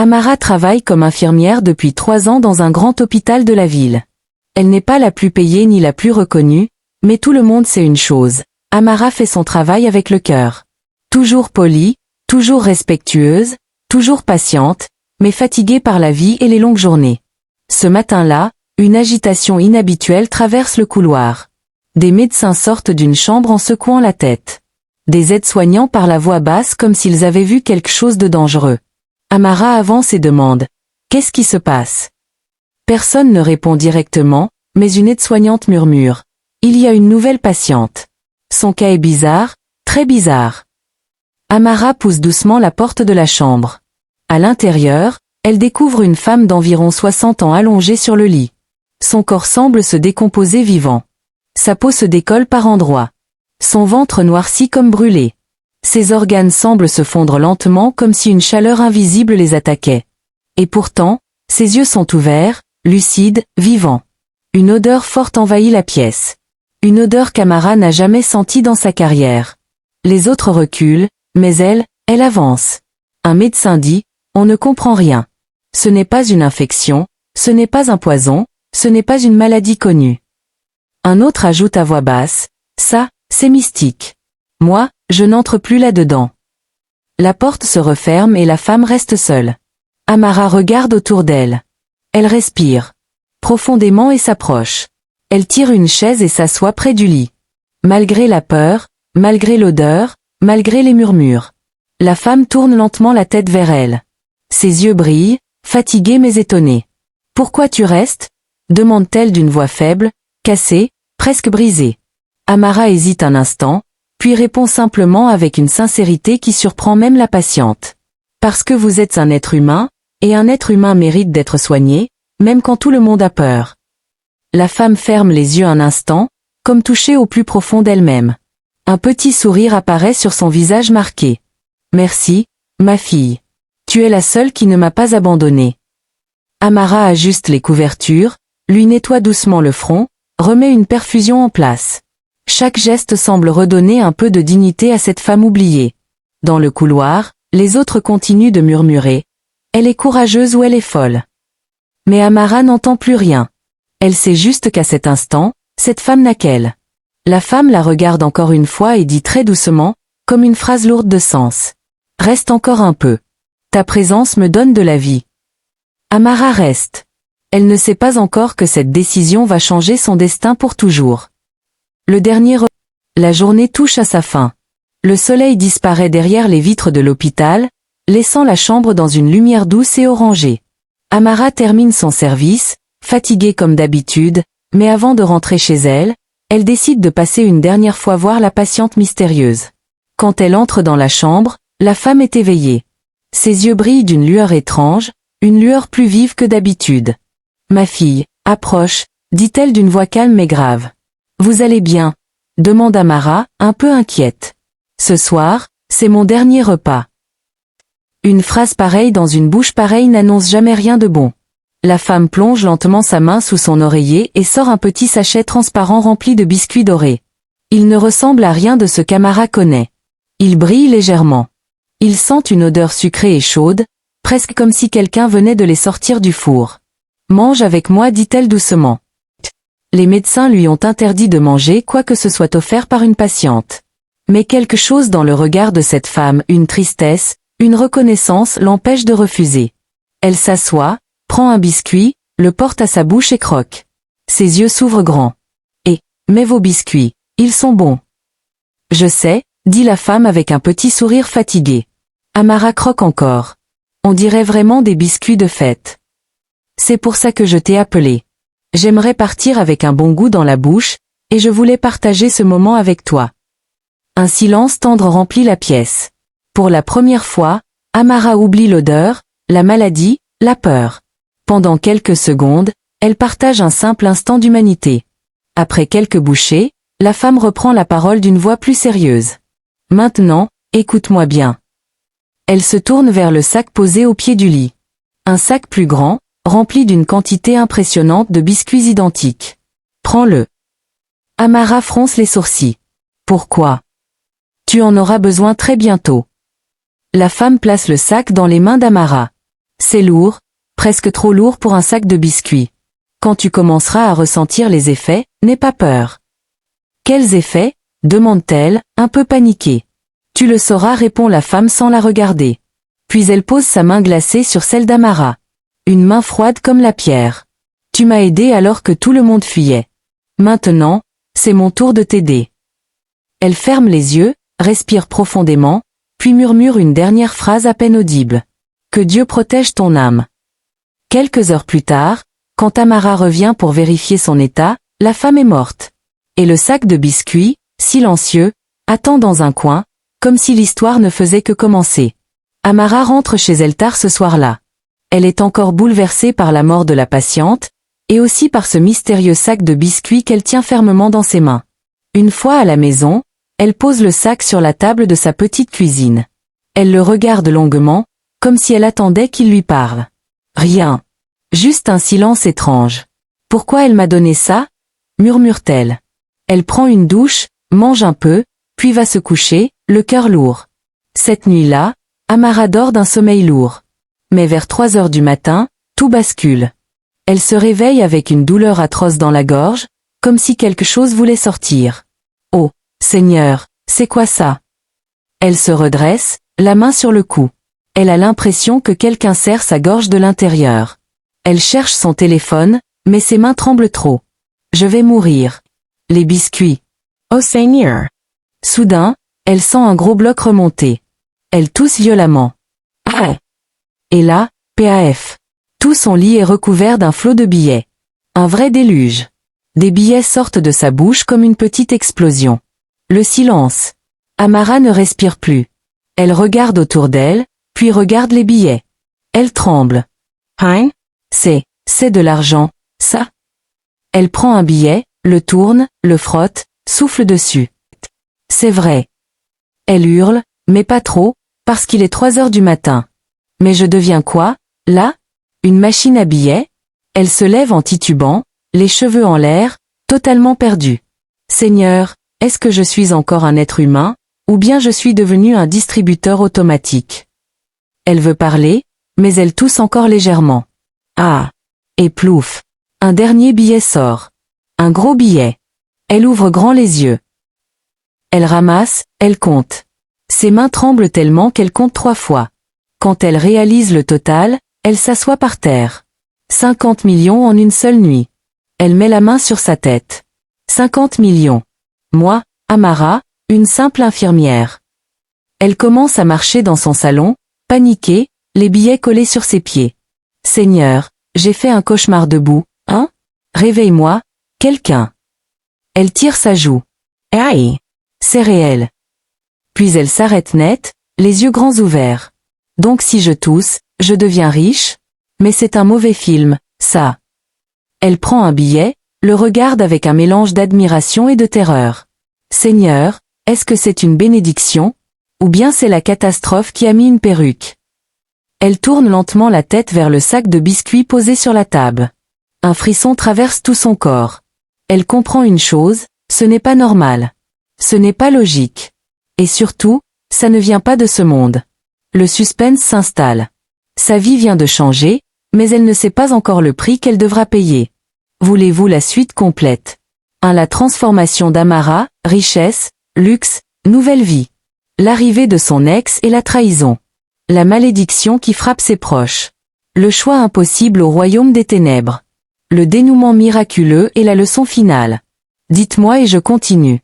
Amara travaille comme infirmière depuis 3 ans dans un grand hôpital de la ville. Elle n'est pas la plus payée ni la plus reconnue, mais tout le monde sait une chose. Amara fait son travail avec le cœur. Toujours polie, toujours respectueuse, toujours patiente, mais fatiguée par la vie et les longues journées. Ce matin-là, une agitation inhabituelle traverse le couloir. Des médecins sortent d'une chambre en secouant la tête. Des aides-soignants parlent à voix basse comme s'ils avaient vu quelque chose de dangereux. Amara avance et demande « Qu'est-ce qui se passe ?» Personne ne répond directement, mais une aide-soignante murmure « Il y a une nouvelle patiente. Son cas est bizarre, très bizarre. » Amara pousse doucement la porte de la chambre. À l'intérieur, elle découvre une femme d'environ 60 ans allongée sur le lit. Son corps semble se décomposer vivant. Sa peau se décolle par endroits. Son ventre noircit comme brûlé. Ses organes semblent se fondre lentement comme si une chaleur invisible les attaquait. Et pourtant, ses yeux sont ouverts, lucides, vivants. Une odeur forte envahit la pièce. Une odeur qu'Amara n'a jamais sentie dans sa carrière. Les autres reculent, mais elle avance. Un médecin dit « On ne comprend rien. Ce n'est pas une infection, ce n'est pas un poison, ce n'est pas une maladie connue. » Un autre ajoute à voix basse « Ça, c'est mystique. Moi, je n'entre plus là-dedans. » La porte se referme et la femme reste seule. Amara regarde autour d'elle. Elle respire profondément et s'approche. Elle tire une chaise et s'assoit près du lit. Malgré la peur, malgré l'odeur, malgré les murmures, la femme tourne lentement la tête vers elle. Ses yeux brillent, fatigués mais étonnés. « Pourquoi tu restes ?» demande-t-elle d'une voix faible, cassée, presque brisée. Amara hésite un instant, puis répond simplement avec une sincérité qui surprend même la patiente. « Parce que vous êtes un être humain, et un être humain mérite d'être soigné, même quand tout le monde a peur. » La femme ferme les yeux un instant, comme touchée au plus profond d'elle-même. Un petit sourire apparaît sur son visage marqué. « Merci, ma fille. Tu es la seule qui ne m'a pas abandonnée. » Amara ajuste les couvertures, lui nettoie doucement le front, remet une perfusion en place. Chaque geste semble redonner un peu de dignité à cette femme oubliée. Dans le couloir, les autres continuent de murmurer. Elle est courageuse ou elle est folle. Mais Amara n'entend plus rien. Elle sait juste qu'à cet instant, cette femme n'a qu'elle. La femme la regarde encore une fois et dit très doucement, comme une phrase lourde de sens. « Reste encore un peu. Ta présence me donne de la vie. » Amara reste. Elle ne sait pas encore que cette décision va changer son destin pour toujours. La journée touche à sa fin. Le soleil disparaît derrière les vitres de l'hôpital, laissant la chambre dans une lumière douce et orangée. Amara termine son service, fatiguée comme d'habitude, mais avant de rentrer chez elle, elle décide de passer une dernière fois voir la patiente mystérieuse. Quand elle entre dans la chambre, la femme est éveillée. Ses yeux brillent d'une lueur étrange, une lueur plus vive que d'habitude. « Ma fille, approche, » dit-elle d'une voix calme mais grave. « Vous allez bien ?» demande Amara, un peu inquiète. « Ce soir, c'est mon dernier repas. » Une phrase pareille dans une bouche pareille n'annonce jamais rien de bon. La femme plonge lentement sa main sous son oreiller et sort un petit sachet transparent rempli de biscuits dorés. Il ne ressemble à rien de ce qu'Amara connaît. Il brille légèrement. Ils sentent une odeur sucrée et chaude, presque comme si quelqu'un venait de les sortir du four. « Mange avec moi » dit-elle doucement. Les médecins lui ont interdit de manger quoi que ce soit offert par une patiente. Mais quelque chose dans le regard de cette femme, une tristesse, une reconnaissance l'empêche de refuser. Elle s'assoit, prend un biscuit, le porte à sa bouche et croque. Ses yeux s'ouvrent grands. « Mais vos biscuits, ils sont bons. » « Je sais, » dit la femme avec un petit sourire fatigué. Amara croque encore. « On dirait vraiment des biscuits de fête. » « C'est pour ça que je t'ai appelé. J'aimerais partir avec un bon goût dans la bouche, et je voulais partager ce moment avec toi. » Un silence tendre remplit la pièce. Pour la première fois, Amara oublie l'odeur, la maladie, la peur. Pendant quelques secondes, elle partage un simple instant d'humanité. Après quelques bouchées, la femme reprend la parole d'une voix plus sérieuse. « Maintenant, écoute-moi bien. » Elle se tourne vers le sac posé au pied du lit. Un sac plus grand, rempli d'une quantité impressionnante de biscuits identiques. « Prends-le. » Amara fronce les sourcils. « Pourquoi ? Tu en auras besoin très bientôt. » La femme place le sac dans les mains d'Amara. C'est lourd, presque trop lourd pour un sac de biscuits. Quand tu commenceras à ressentir les effets, n'aie pas peur. Quels effets? Demande-t-elle, un peu paniquée. Tu le sauras, répond la femme sans la regarder. Puis elle pose sa main glacée sur celle d'Amara. Une main froide comme la pierre. Tu m'as aidé alors que tout le monde fuyait. Maintenant, c'est mon tour de t'aider. Elle ferme les yeux, respire profondément, puis murmure une dernière phrase à peine audible. Que Dieu protège ton âme. Quelques heures plus tard, quand Amara revient pour vérifier son état, la femme est morte. Et le sac de biscuits, silencieux, attend dans un coin, comme si l'histoire ne faisait que commencer. Amara rentre chez elle tard ce soir-là. Elle est encore bouleversée par la mort de la patiente, et aussi par ce mystérieux sac de biscuits qu'elle tient fermement dans ses mains. Une fois à la maison, elle pose le sac sur la table de sa petite cuisine. Elle le regarde longuement, comme si elle attendait qu'il lui parle. Rien. Juste un silence étrange. Pourquoi elle m'a donné ça? Murmure-t-elle. Elle prend une douche, mange un peu, puis va se coucher, le cœur lourd. Cette nuit-là, Amara dort d'un sommeil lourd. Mais vers 3 heures du matin, tout bascule. Elle se réveille avec une douleur atroce dans la gorge, comme si quelque chose voulait sortir. Oh, Seigneur, c'est quoi ça? Elle se redresse, la main sur le cou. Elle a l'impression que quelqu'un serre sa gorge de l'intérieur. Elle cherche son téléphone, mais ses mains tremblent trop. Je vais mourir. Les biscuits. Oh Seigneur! Soudain, elle sent un gros bloc remonter. Elle tousse violemment. Ah! Et là, paf. Tout son lit est recouvert d'un flot de billets. Un vrai déluge. Des billets sortent de sa bouche comme une petite explosion. Le silence. Amara ne respire plus. Elle regarde autour d'elle, puis regarde les billets. Elle tremble. Hein? C'est de l'argent, ça? Elle prend un billet, le tourne, le frotte, souffle dessus. C'est vrai. Elle hurle, mais pas trop, parce qu'il est 3 heures du matin. Mais je deviens quoi, là? Une machine à billets? Elle se lève en titubant, les cheveux en l'air, totalement perdue. Seigneur, est-ce que je suis encore un être humain, ou bien je suis devenu un distributeur automatique? Elle veut parler, mais elle tousse encore légèrement. Ah! Et plouf! Un dernier billet sort. Un gros billet. Elle ouvre grand les yeux. Elle ramasse, elle compte. Ses mains tremblent tellement qu'elle compte 3 fois. Quand elle réalise le total, elle s'assoit par terre. 50 millions en une seule nuit. Elle met la main sur sa tête. 50 millions. Moi, Amara, une simple infirmière. Elle commence à marcher dans son salon, paniquée, les billets collés sur ses pieds. Seigneur, j'ai fait un cauchemar debout, hein? Réveille-moi, quelqu'un. Elle tire sa joue. Aïe! C'est réel. Puis elle s'arrête net, les yeux grands ouverts. Donc si je tousse, je deviens riche? Mais c'est un mauvais film, ça. Elle prend un billet, le regarde avec un mélange d'admiration et de terreur. Seigneur, est-ce que c'est une bénédiction? Ou bien c'est la catastrophe qui a mis une perruque? Elle tourne lentement la tête vers le sac de biscuits posé sur la table. Un frisson traverse tout son corps. Elle comprend une chose, ce n'est pas normal. Ce n'est pas logique. Et surtout, ça ne vient pas de ce monde. Le suspense s'installe. Sa vie vient de changer, mais elle ne sait pas encore le prix qu'elle devra payer. Voulez-vous la suite complète? 1. La transformation d'Amara, richesse, luxe, nouvelle vie. L'arrivée de son ex et la trahison. La malédiction qui frappe ses proches. Le choix impossible au royaume des ténèbres. Le dénouement miraculeux et la leçon finale. Dites-moi et je continue.